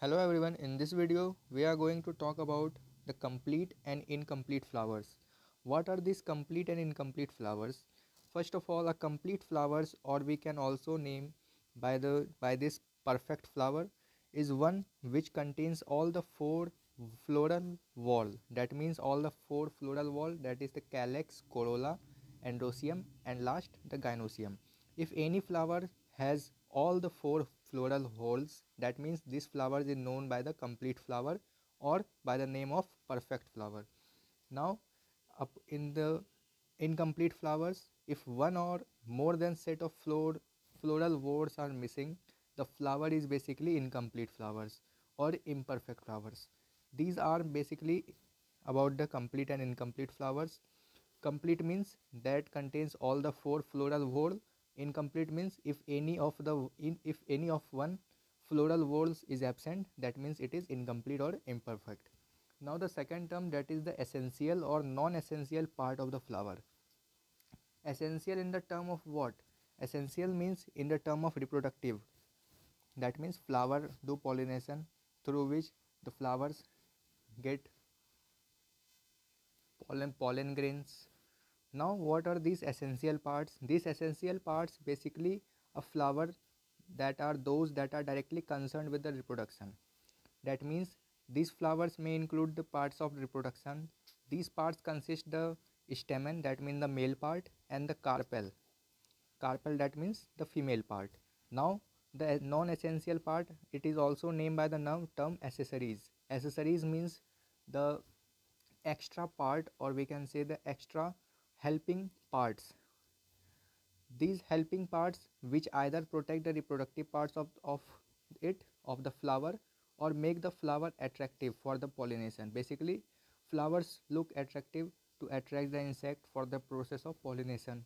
Hello everyone, in this video we are going to talk about the complete and incomplete flowers. What are these complete and incomplete flowers? First of all, a complete flowers, or we can also name by this perfect flower, is one which contains all the four floral wall. That means all the four floral wall, that is the calyx, corolla, androecium and last the gynoecium. If any flower has all the four floral whorls, that means this flower is known by the complete flower or by the name of perfect flower. Now up in the incomplete flowers, if one or more than set of floral whorls are missing, the flower is basically incomplete flowers or imperfect flowers. These are basically about the complete and incomplete flowers. Complete means that contains all the four floral whorl. Incomplete means if any of one floral whorls is absent, that means it is incomplete or imperfect. Now the second term, that is the essential or non-essential part of the flower. Essential in the term of what? Essential means in the term of reproductive. That means flower do pollination through which the flowers get pollen grains. Now what are these essential parts? These essential parts basically a flower that are those that are directly concerned with the reproduction. That means these flowers may include the parts of reproduction. These parts consist the stamen, that means the male part, and the carpel. Carpel, that means the female part. Now the non-essential part, it is also named by the term accessories. Accessories means the extra part, or we can say the extra helping parts. These helping parts which either protect the reproductive parts of the flower or make the flower attractive for the pollination. Basically flowers look attractive to attract the insect for the process of pollination.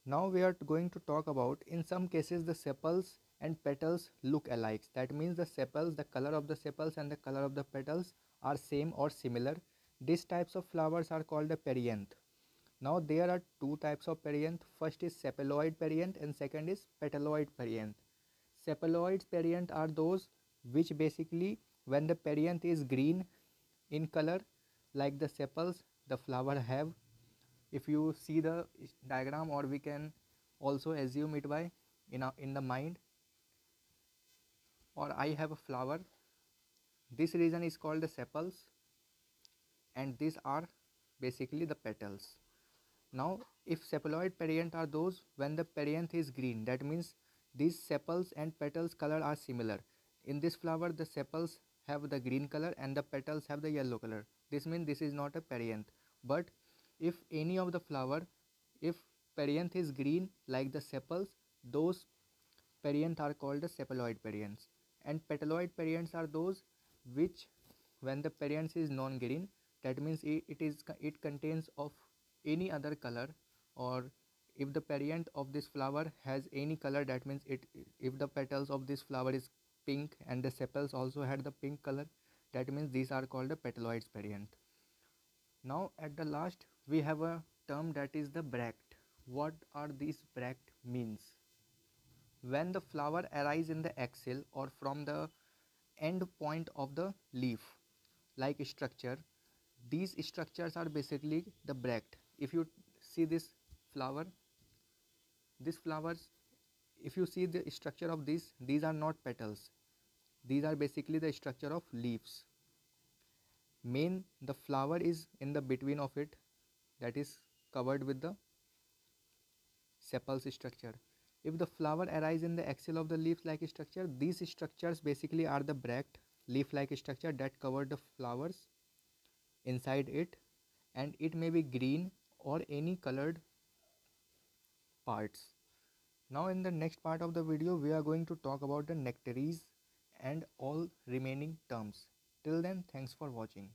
Now we are going to talk about, in some cases the sepals and petals look alike. That means the sepals, the color of the sepals and the color of the petals are same or similar. These types of flowers are called the perianth. Now there are two types of perianth. First is sepaloid perianth and second is petaloid perianth. Sepaloid perianth are those which basically when the perianth is green in color like the sepals the flower have. If you see the diagram, or we can also assume it by in the mind, or I have a flower, this region is called the sepals and these are basically the petals. Now if sepaloid perianth are those when the perianth is green, that means these sepals and petals color are similar. In this flower the sepals have the green color and the petals have the yellow color. This means this is not a perianth. But if any of the flower, if perianth is green like the sepals, those perianth are called the sepaloid perianths. And petaloid perianths are those which when the perianth is non-green, that means it contains of any other color, or if the perianth of this flower has any color, that means if the petals of this flower is pink and the sepals also had the pink color, that means these are called the petaloid perianth. Now at the last we have a term, that is the bract. What are these bract means? When the flower arises in the axil or from the end point of the leaf like structure, these structures are basically the bract. If you see this flower, these flowers, if you see the structure of these are not petals, these are basically the structure of leaves. Main the flower is in the between of it, that is covered with the sepals structure. If the flower arises in the axil of the leaf-like structure, these structures basically are the bract, leaf-like structure that cover the flowers inside it, and it may be green or any colored parts. Now in the next part of the video we are going to talk about the nectaries and all remaining terms. Till then, thanks for watching.